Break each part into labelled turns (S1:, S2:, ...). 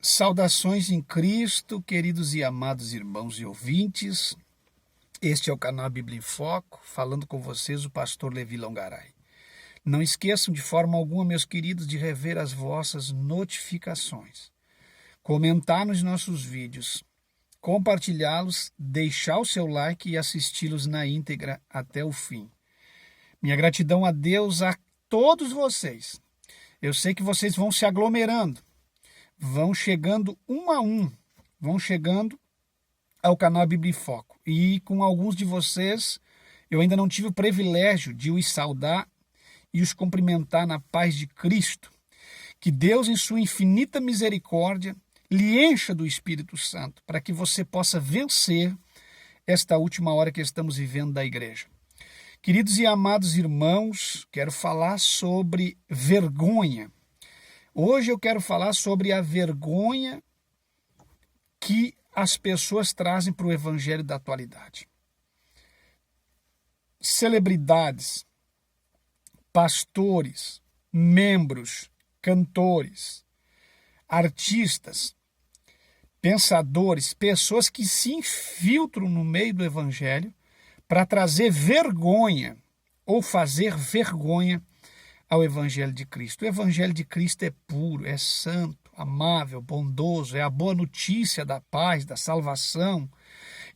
S1: Saudações em Cristo, queridos e amados irmãos e ouvintes. Este é o canal Bíblia em Foco, falando com vocês o pastor Levi Longaray. Não esqueçam de forma alguma, meus queridos, de rever as vossas notificações, comentar nos nossos vídeos, compartilhá-los, deixar o seu like e assisti-los na íntegra até o fim. Minha gratidão a Deus, a todos vocês. Eu sei que vocês vão se aglomerando, vão chegando um a um, vão chegando ao canal Bíblia em Foco. E com alguns de vocês, eu ainda não tive o privilégio de os saudar e os cumprimentar na paz de Cristo. Que Deus, em sua infinita misericórdia, lhe encha do Espírito Santo, para que você possa vencer esta última hora que estamos vivendo da igreja. Queridos e amados irmãos, quero falar sobre vergonha. Hoje eu quero falar sobre a vergonha que as pessoas trazem para o evangelho da atualidade. Celebridades, pastores, membros, cantores, artistas, pensadores, pessoas que se infiltram no meio do evangelho para trazer vergonha ou fazer vergonha ao Evangelho de Cristo. O Evangelho de Cristo é puro, é santo, amável, bondoso, é a boa notícia da paz, da salvação.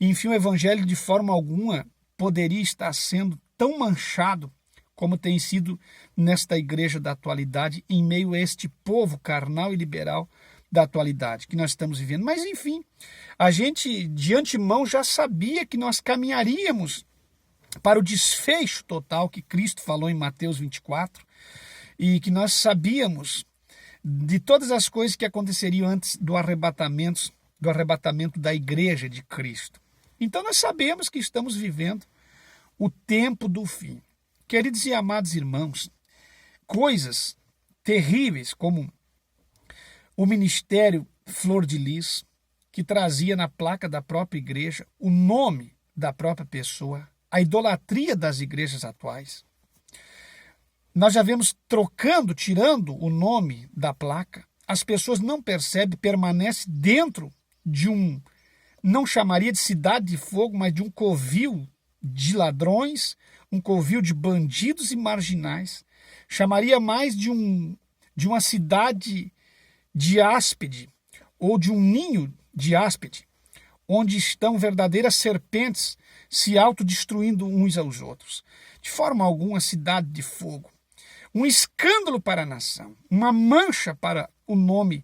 S1: Enfim, o Evangelho de forma alguma poderia estar sendo tão manchado como tem sido nesta igreja da atualidade, em meio a este povo carnal e liberal da atualidade que nós estamos vivendo. Mas, enfim, a gente de antemão já sabia que nós caminharíamos para o desfecho total que Cristo falou em Mateus 24, e que nós sabíamos de todas as coisas que aconteceriam antes do arrebatamento da igreja de Cristo. Então nós sabemos que estamos vivendo o tempo do fim. Queridos e amados irmãos, coisas terríveis como o ministério Flor de Lis, que trazia na placa da própria igreja o nome da própria pessoa, a idolatria das igrejas atuais. Nós já vemos tirando o nome da placa, as pessoas não percebem, permanece dentro de não chamaria de cidade de fogo, mas de um covil de ladrões, um covil de bandidos e marginais. Chamaria mais de uma cidade de áspide, ou de um ninho de áspide, onde estão verdadeiras serpentes se autodestruindo uns aos outros. De forma alguma, cidade de fogo. Um escândalo para a nação, uma mancha para o nome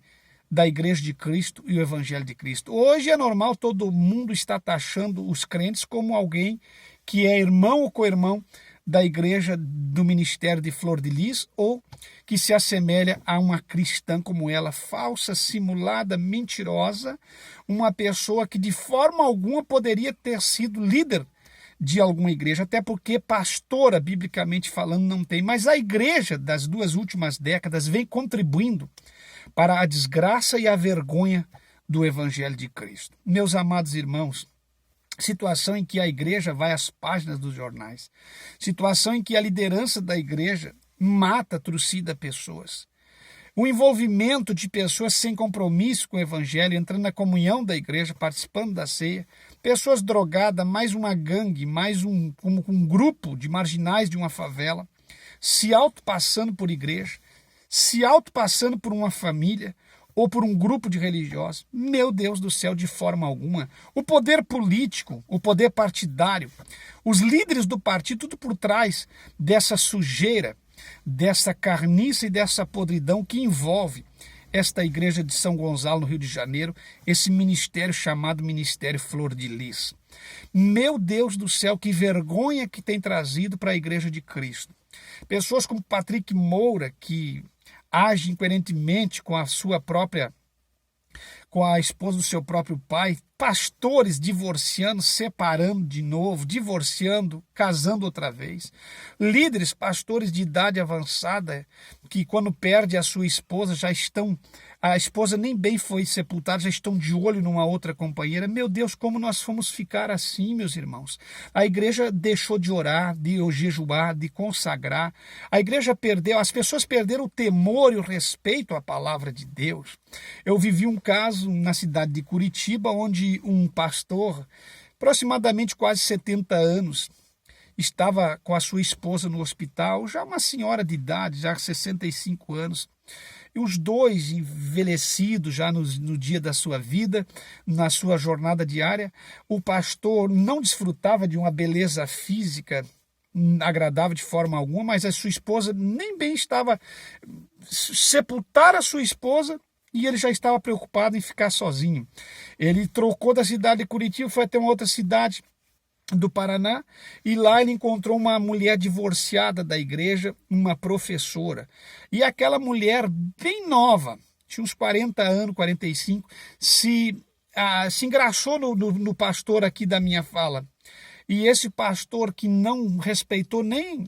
S1: da igreja de Cristo e o evangelho de Cristo. Hoje é normal todo mundo estar taxando os crentes como alguém que é irmão ou co-irmão da igreja do ministério de Flor de Lis, ou que se assemelha a uma cristã como ela, falsa, simulada, mentirosa, uma pessoa que de forma alguma poderia ter sido líder de alguma igreja, até porque pastora, biblicamente falando, não tem. Mas a igreja das 2 últimas décadas vem contribuindo para a desgraça e a vergonha do evangelho de Cristo. Meus amados irmãos, situação em que a igreja vai às páginas dos jornais, situação em que a liderança da igreja mata, trucida pessoas. O envolvimento de pessoas sem compromisso com o evangelho, entrando na comunhão da igreja, participando da ceia, pessoas drogadas, mais uma gangue, mais um grupo de marginais de uma favela, se autopassando por igreja, se autopassando por uma família ou por um grupo de religiosos. Meu Deus do céu, de forma alguma. O poder político, o poder partidário, os líderes do partido, tudo por trás dessa sujeira, dessa carniça e dessa podridão que envolve esta igreja de São Gonçalo, no Rio de Janeiro, esse ministério chamado Ministério Flor de Lis. Meu Deus do céu, que vergonha que tem trazido para a igreja de Cristo. Pessoas como Patrick Moura, que agem incoerentemente com a sua própria com a esposa do seu próprio pai, pastores divorciando, separando de novo, divorciando, casando outra vez, líderes, pastores de idade avançada, que quando perde a sua esposa a esposa nem bem foi sepultada, já estão de olho numa outra companheira. Meu Deus, como nós fomos ficar assim, meus irmãos? A igreja deixou de orar, de jejuar, de consagrar. A igreja perdeu, as pessoas perderam o temor e o respeito à palavra de Deus. Eu vivi um caso na cidade de Curitiba, onde um pastor, aproximadamente quase 70 anos, estava com a sua esposa no hospital, já uma senhora de idade, já 65 anos, e os dois envelhecidos já no dia da sua vida, na sua jornada diária. O pastor não desfrutava de uma beleza física agradável de forma alguma, mas a sua esposa nem bem estava sepultar a sua esposa, e ele já estava preocupado em ficar sozinho. Ele trocou da cidade de Curitiba, foi até uma outra cidade do Paraná, e lá ele encontrou uma mulher divorciada da igreja, uma professora. E aquela mulher bem nova, tinha uns 40 anos, 45, se engraxou no pastor aqui da minha fala. E esse pastor, que não respeitou nem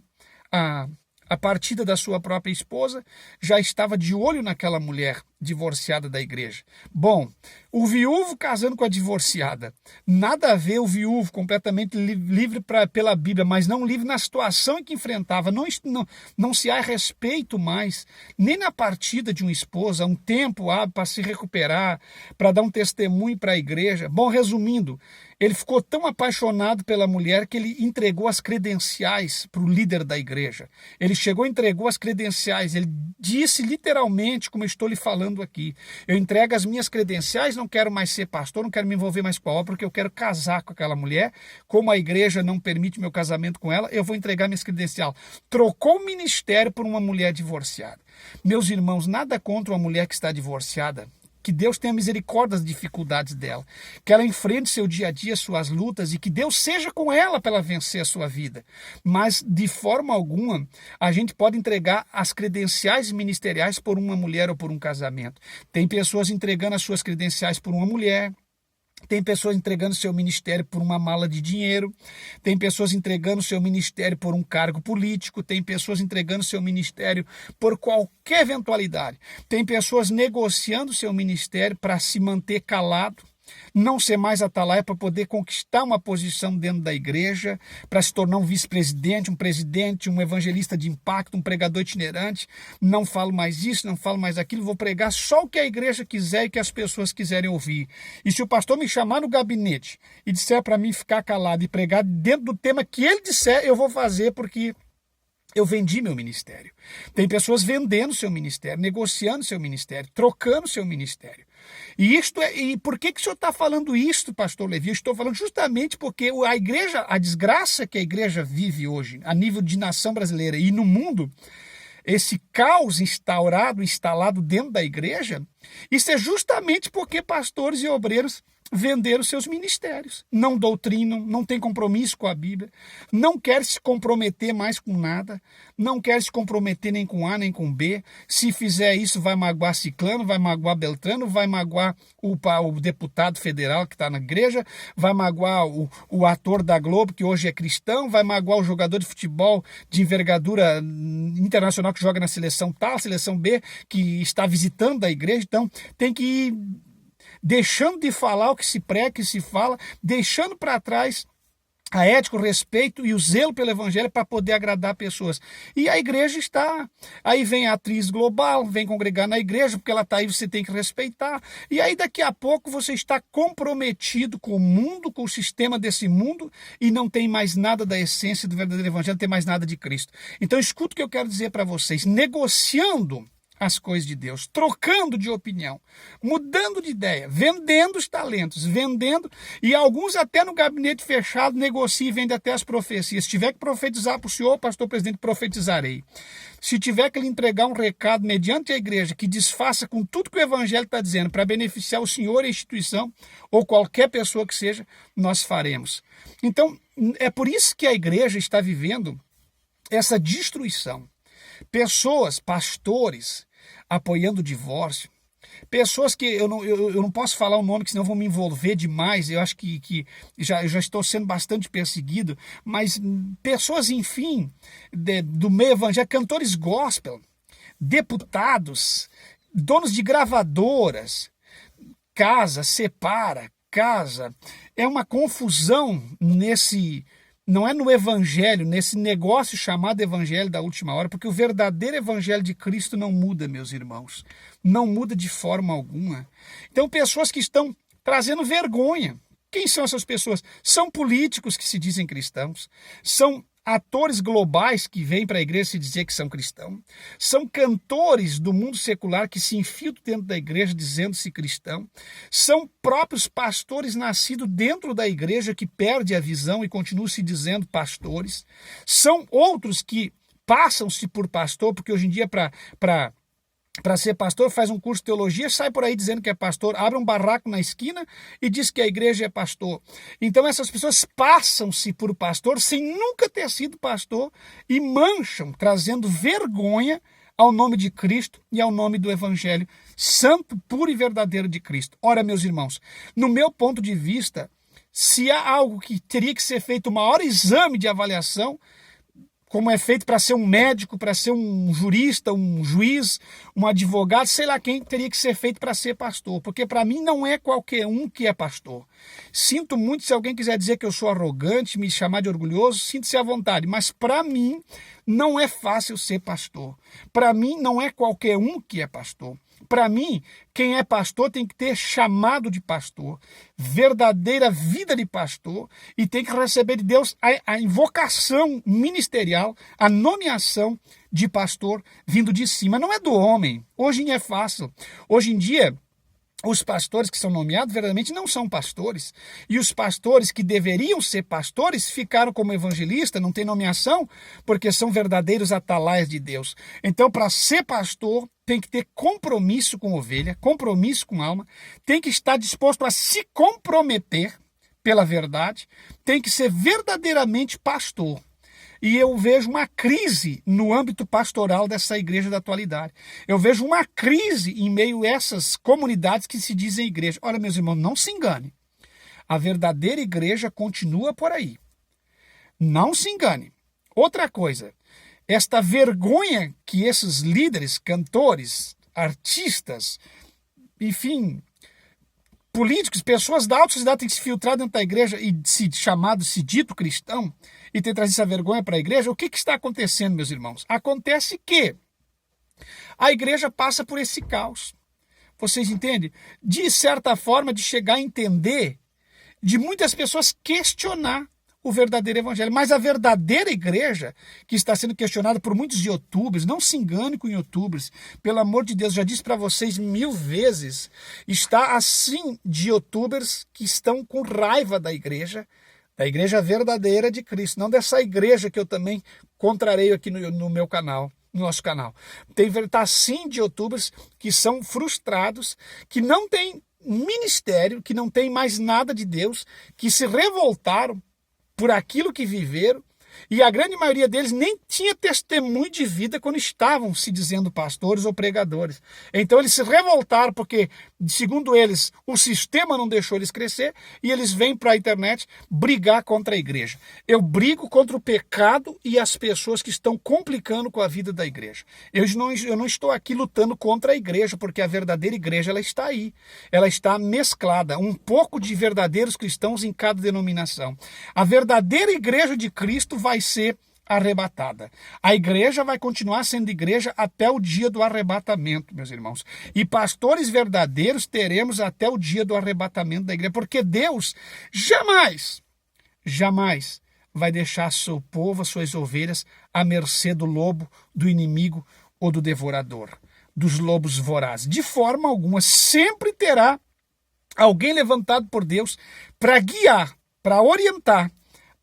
S1: a partida da sua própria esposa, já estava de olho naquela mulher divorciada da igreja. Bom, o viúvo casando com a divorciada. Nada a ver o viúvo completamente livre pela Bíblia, mas não livre na situação em que enfrentava. Não se há respeito mais, nem na partida de uma esposa, um tempo para se recuperar, para dar um testemunho para a igreja. Bom, resumindo, ele ficou tão apaixonado pela mulher que ele entregou as credenciais para o líder da igreja. Ele chegou e entregou as credenciais. Ele disse literalmente, como eu estou lhe falando aqui: eu entrego as minhas credenciais, não quero mais ser pastor, não quero me envolver mais com a obra, porque eu quero casar com aquela mulher. Como a igreja não permite meu casamento com ela, eu vou entregar minhas credenciais. Trocou o ministério por uma mulher divorciada. Meus irmãos, nada contra uma mulher que está divorciada. Que Deus tenha misericórdia das dificuldades dela, que ela enfrente seu dia a dia, suas lutas, e que Deus seja com ela para ela vencer a sua vida. Mas, de forma alguma, a gente pode entregar as credenciais ministeriais por uma mulher ou por um casamento. Tem pessoas entregando as suas credenciais por uma mulher, tem pessoas entregando seu ministério por uma mala de dinheiro, tem pessoas entregando seu ministério por um cargo político, tem pessoas entregando seu ministério por qualquer eventualidade, tem pessoas negociando seu ministério para se manter calado, não ser mais atalaia para poder conquistar uma posição dentro da igreja, para se tornar um vice-presidente, um presidente, um evangelista de impacto, um pregador itinerante. Não falo mais isso, não falo mais aquilo, vou pregar só o que a igreja quiser e que as pessoas quiserem ouvir. E se o pastor me chamar no gabinete e disser para mim ficar calado e pregar dentro do tema que ele disser, eu vou fazer, porque eu vendi meu ministério. Tem pessoas vendendo seu ministério, negociando seu ministério, trocando seu ministério. E por que o senhor está falando isso, pastor Levi? Eu estou falando justamente porque a desgraça que a igreja vive hoje, a nível de nação brasileira e no mundo, esse caos instalado dentro da igreja, isso é justamente porque pastores e obreiros venderam seus ministérios. Não doutrinam, não têm compromisso com a Bíblia, não querem se comprometer mais com nada, não querem se comprometer nem com A nem com B. Se fizer isso, vai magoar ciclano, vai magoar beltrano, vai magoar o deputado federal que está na igreja, vai magoar o ator da Globo, que hoje é cristão, vai magoar o jogador de futebol de envergadura internacional que joga na seleção tal, seleção B, que está visitando a igreja. Então, tem que ir deixando de falar o que se prega, que se fala, deixando para trás a ética, o respeito e o zelo pelo evangelho para poder agradar pessoas. E a igreja está... Aí vem a atriz global, vem congregar na igreja, porque ela está aí, você tem que respeitar. E aí daqui a pouco você está comprometido com o mundo, com o sistema desse mundo, e não tem mais nada da essência do verdadeiro evangelho, não tem mais nada de Cristo. Então escuta o que eu quero dizer para vocês. Negociando as coisas de Deus, trocando de opinião, mudando de ideia, vendendo os talentos, e alguns até no gabinete fechado negociam e vendem até as profecias. Se tiver que profetizar para o senhor, pastor presidente, profetizarei. Se tiver que lhe entregar um recado mediante a igreja que desfaça com tudo que o evangelho está dizendo para beneficiar o senhor, a instituição ou qualquer pessoa que seja, nós faremos. Então, é por isso que a igreja está vivendo essa destruição. Pessoas, pastores, apoiando o divórcio, pessoas que eu não posso falar o nome, que senão eu vou me envolver demais, eu acho que eu já estou sendo bastante perseguido, mas pessoas, enfim, do meio evangélico, cantores gospel, deputados, donos de gravadoras, casa, separa, casa, é uma confusão nesse... Não é no evangelho, nesse negócio chamado evangelho da última hora, porque o verdadeiro evangelho de Cristo não muda, meus irmãos. Não muda de forma alguma. Então, pessoas que estão trazendo vergonha. Quem são essas pessoas? São políticos que se dizem cristãos, são atores globais que vêm para a igreja se dizer que são cristãos, são cantores do mundo secular que se infiltram dentro da igreja dizendo-se cristão, são próprios pastores nascidos dentro da igreja que perdem a visão e continuam se dizendo pastores, são outros que passam-se por pastor, porque hoje em dia para ser pastor, faz um curso de teologia, sai por aí dizendo que é pastor, abre um barraco na esquina e diz que a igreja é pastor. Então essas pessoas passam-se por pastor sem nunca ter sido pastor e mancham, trazendo vergonha ao nome de Cristo e ao nome do evangelho santo, puro e verdadeiro de Cristo. Ora, meus irmãos, no meu ponto de vista, se há algo que teria que ser feito o maior exame de avaliação, como é feito para ser um médico, para ser um jurista, um juiz, um advogado, sei lá quem teria que ser feito para ser pastor. Porque para mim não é qualquer um que é pastor. Sinto muito se alguém quiser dizer que eu sou arrogante, me chamar de orgulhoso, sinta-se à vontade. Mas para mim não é fácil ser pastor. Para mim não é qualquer um que é pastor. Para mim, quem é pastor tem que ter chamado de pastor, verdadeira vida de pastor, e tem que receber de Deus a invocação ministerial, a nomeação de pastor vindo de cima. Não é do homem. Hoje é fácil. Hoje em dia, os pastores que são nomeados verdadeiramente não são pastores. E os pastores que deveriam ser pastores ficaram como evangelista, não tem nomeação, porque são verdadeiros atalaias de Deus. Então, para ser pastor, tem que ter compromisso com ovelha, compromisso com alma, tem que estar disposto a se comprometer pela verdade, tem que ser verdadeiramente pastor. E eu vejo uma crise no âmbito pastoral dessa igreja da atualidade. Eu vejo uma crise em meio a essas comunidades que se dizem igreja. Olha, meus irmãos, não se engane. A verdadeira igreja continua por aí. Não se engane. Outra coisa, esta vergonha que esses líderes, cantores, artistas, enfim, políticos, pessoas da alta sociedade têm que se filtrar dentro da igreja e se dito cristão e ter trazido essa vergonha para a igreja. O que está acontecendo, meus irmãos? Acontece que a igreja passa por esse caos. Vocês entendem? De certa forma, de chegar a entender, de muitas pessoas questionar o verdadeiro evangelho. Mas a verdadeira igreja, que está sendo questionada por muitos youtubers, não se engane com youtubers, pelo amor de Deus, já disse para vocês 1000 vezes, está assim de youtubers que estão com raiva da igreja verdadeira de Cristo, não dessa igreja que eu também contrareio aqui no meu canal, no nosso canal. Está assim de youtubers que são frustrados, que não têm ministério, que não têm mais nada de Deus, que se revoltaram por aquilo que viveram, e a grande maioria deles nem tinha testemunho de vida quando estavam se dizendo pastores ou pregadores. Então eles se revoltaram porque, segundo eles, o sistema não deixou eles crescer, e eles vêm para a internet brigar contra a igreja. Eu brigo contra o pecado e as pessoas que estão complicando com a vida da igreja. Eu não estou aqui lutando contra a igreja, porque a verdadeira igreja ela está aí. Ela está mesclada, um pouco de verdadeiros cristãos em cada denominação. A verdadeira igreja de Cristo vai ser arrebatada. A igreja vai continuar sendo igreja até o dia do arrebatamento, meus irmãos. E pastores verdadeiros teremos até o dia do arrebatamento da igreja, porque Deus jamais vai deixar seu povo, as suas ovelhas, à mercê do lobo, do inimigo ou do devorador, dos lobos vorazes. De forma alguma, sempre terá alguém levantado por Deus para guiar, para orientar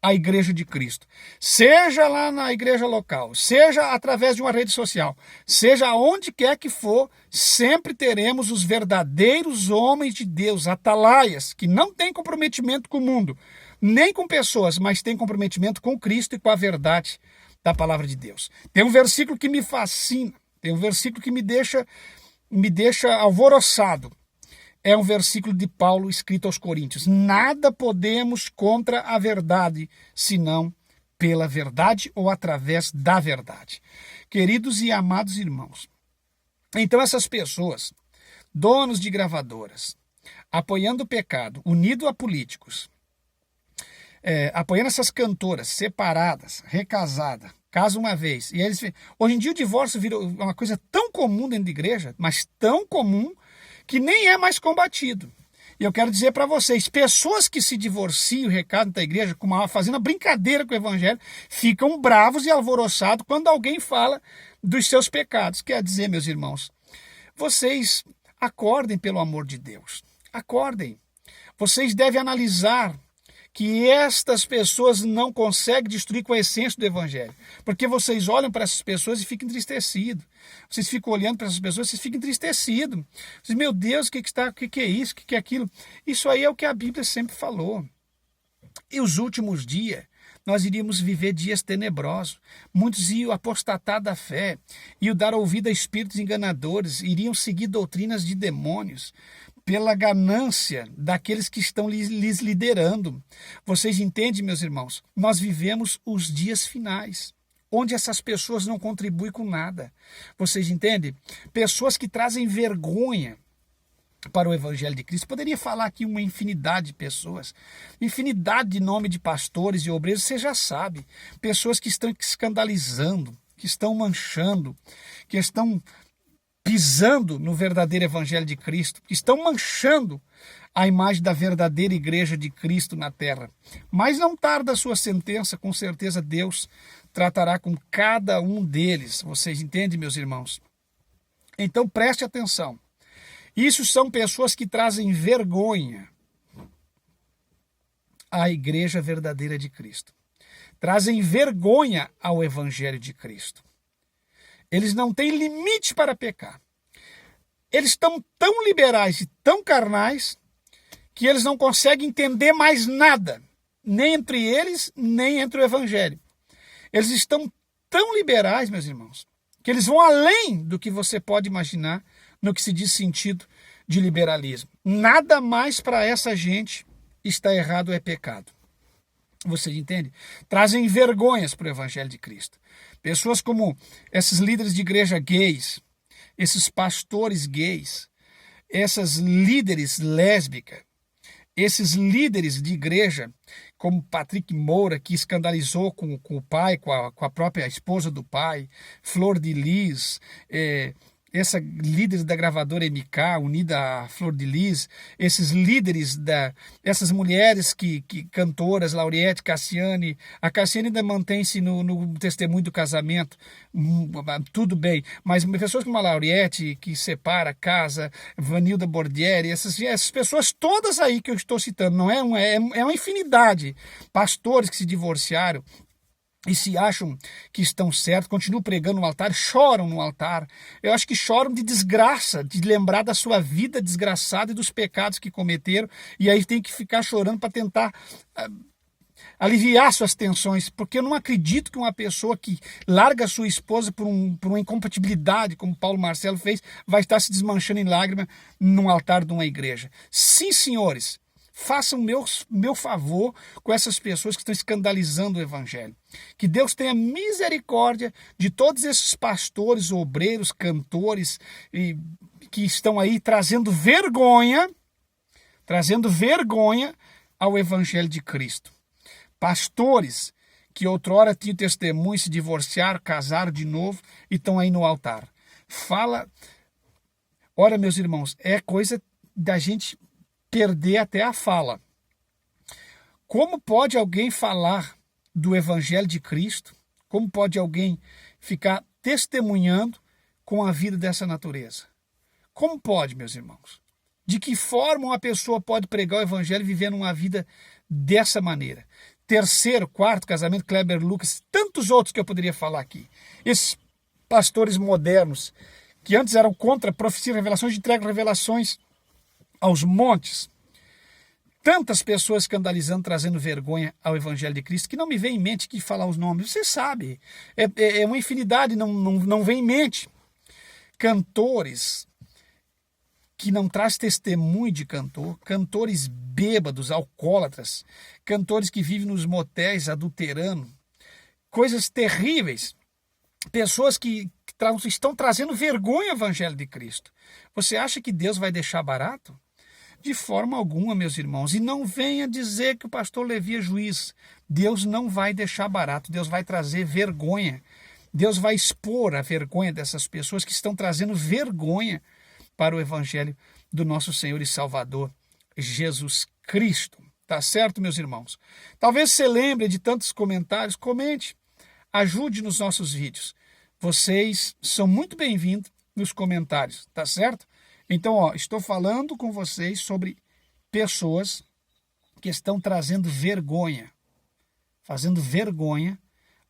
S1: a igreja de Cristo. Seja lá na igreja local, seja através de uma rede social, seja onde quer que for, sempre teremos os verdadeiros homens de Deus, atalaias, que não têm comprometimento com o mundo, nem com pessoas, mas têm comprometimento com Cristo e com a verdade da palavra de Deus. Tem um versículo que me fascina, tem um versículo que me deixa me deixa alvoroçado é um versículo de Paulo escrito aos Coríntios. Nada podemos contra a verdade, senão pela verdade ou através da verdade. Queridos e amados irmãos, então essas pessoas, donos de gravadoras, apoiando o pecado, unido a políticos, apoiando essas cantoras separadas, recasadas, casa uma vez. E eles, hoje em dia o divórcio virou uma coisa tão comum dentro da igreja, mas tão comum que nem é mais combatido. E eu quero dizer para vocês, pessoas que se divorciam, recado da igreja, fazendo uma brincadeira com o evangelho, ficam bravos e alvoroçados quando alguém fala dos seus pecados. Quer dizer, meus irmãos, vocês acordem pelo amor de Deus. Acordem. Vocês devem analisar que estas pessoas não conseguem destruir com a essência do evangelho. Porque vocês olham para essas pessoas e ficam entristecidos. Vocês ficam olhando para essas pessoas e vocês ficam entristecidos. Vocês, meu Deus, o que é isso? O que é aquilo? Isso aí é o que a Bíblia sempre falou. E os últimos dias, nós iríamos viver dias tenebrosos. Muitos iam apostatar da fé, iam dar ouvido a espíritos enganadores, iriam seguir doutrinas de demônios, pela ganância daqueles que estão lhes liderando. Vocês entendem, meus irmãos? Nós vivemos os dias finais, onde essas pessoas não contribuem com nada. Vocês entendem? Pessoas que trazem vergonha para o Evangelho de Cristo. Poderia falar aqui uma infinidade de pessoas, infinidade de nome de pastores e obreiros, você já sabe. Pessoas que estão escandalizando, que estão manchando, que estão pisando no verdadeiro evangelho de Cristo, que estão manchando a imagem da verdadeira igreja de Cristo na terra. Mas não tarda a sua sentença, com certeza Deus tratará com cada um deles. Vocês entendem, meus irmãos? Então preste atenção. Isso são pessoas que trazem vergonha à igreja verdadeira de Cristo. Trazem vergonha ao evangelho de Cristo. Eles não têm limite para pecar. Eles estão tão liberais e tão carnais que eles não conseguem entender mais nada, nem entre eles, nem entre o evangelho. Eles estão tão liberais, meus irmãos, que eles vão além do que você pode imaginar no que se diz sentido de liberalismo. Nada mais para essa gente está errado, é pecado. Você entende? Trazem vergonhas para o evangelho de Cristo. Pessoas como esses líderes de igreja gays, esses pastores gays, essas líderes lésbicas, esses líderes de igreja, como Patrick Moura, que escandalizou com o pai, com a própria esposa do pai, Flor de Lis, essa líder da gravadora MK, unida à Flor de Lis, esses líderes, essas mulheres cantoras, Lauriette, Cassiane, a Cassiane ainda mantém-se no testemunho do casamento, tudo bem, mas pessoas como a Lauriette, que separa, casa, Vanilda Bordieri, essas pessoas todas aí que eu estou citando, não é uma infinidade, pastores que se divorciaram, e se acham que estão certos, continuam pregando no altar, choram no altar. Eu acho que choram de desgraça, de lembrar da sua vida desgraçada e dos pecados que cometeram, e aí tem que ficar chorando para tentar aliviar suas tensões, porque eu não acredito que uma pessoa que larga a sua esposa por uma incompatibilidade, como Paulo Marcelo fez, vai estar se desmanchando em lágrimas no altar de uma igreja. Sim, senhores, façam meu favor com essas pessoas que estão escandalizando o evangelho. Que Deus tenha misericórdia de todos esses pastores, obreiros, cantores que estão aí trazendo vergonha ao evangelho de Cristo. Pastores que outrora tinham testemunho, se divorciaram, casaram de novo e estão aí no altar. Ora, meus irmãos, é coisa da gente perder até a fala. Como pode alguém falar do evangelho de Cristo? Como pode alguém ficar testemunhando com a vida dessa natureza? Como pode, meus irmãos? De que forma uma pessoa pode pregar o evangelho vivendo uma vida dessa maneira? Terceiro, quarto casamento, Kleber Lucas, tantos outros que eu poderia falar aqui. Esses pastores modernos, que antes eram contra a profecia e revelações, entregam revelações aos montes. Tantas pessoas escandalizando, trazendo vergonha ao evangelho de Cristo, que não me vem em mente que falar os nomes. Você sabe, é uma infinidade, não vem em mente. Cantores, que não traz testemunho de cantor, cantores bêbados, alcoólatras, cantores que vivem nos motéis adulterando, coisas terríveis, pessoas que estão trazendo vergonha ao Evangelho de Cristo. Você acha que Deus vai deixar barato? De forma alguma, meus irmãos. E não venha dizer que o pastor Levi é juiz. Deus não vai deixar barato, Deus vai trazer vergonha. Deus vai expor a vergonha dessas pessoas que estão trazendo vergonha para o Evangelho do nosso Senhor e Salvador, Jesus Cristo. Tá certo, meus irmãos? Talvez você lembre de tantos comentários, comente, ajude nos nossos vídeos. Vocês são muito bem-vindos nos comentários, tá certo? Então, estou falando com vocês sobre pessoas que estão trazendo vergonha, fazendo vergonha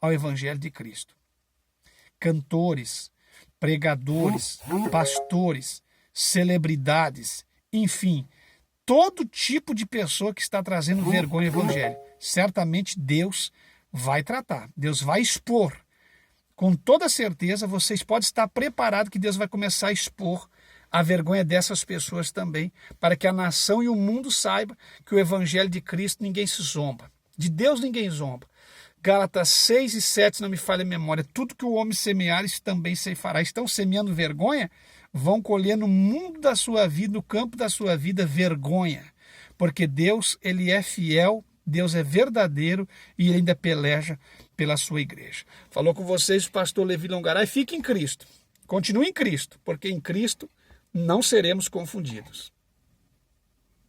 S1: ao Evangelho de Cristo. Cantores, pregadores, pastores, celebridades, enfim, todo tipo de pessoa que está trazendo vergonha ao Evangelho. Certamente Deus vai tratar, Deus vai expor. Com toda certeza, vocês podem estar preparados que Deus vai começar a expor a vergonha dessas pessoas também, para que a nação e o mundo saibam que o Evangelho de Cristo ninguém se zomba. De Deus ninguém zomba. Gálatas 6 e 7, não me falha a memória, tudo que o homem semear, isso também ceifará. Estão semeando vergonha? Vão colher no mundo da sua vida, no campo da sua vida, vergonha. Porque Deus, ele é fiel, Deus é verdadeiro e ele ainda peleja pela sua igreja. Falou com vocês o pastor Levi Longaray. Fique em Cristo. Continue em Cristo, porque em Cristo não seremos confundidos.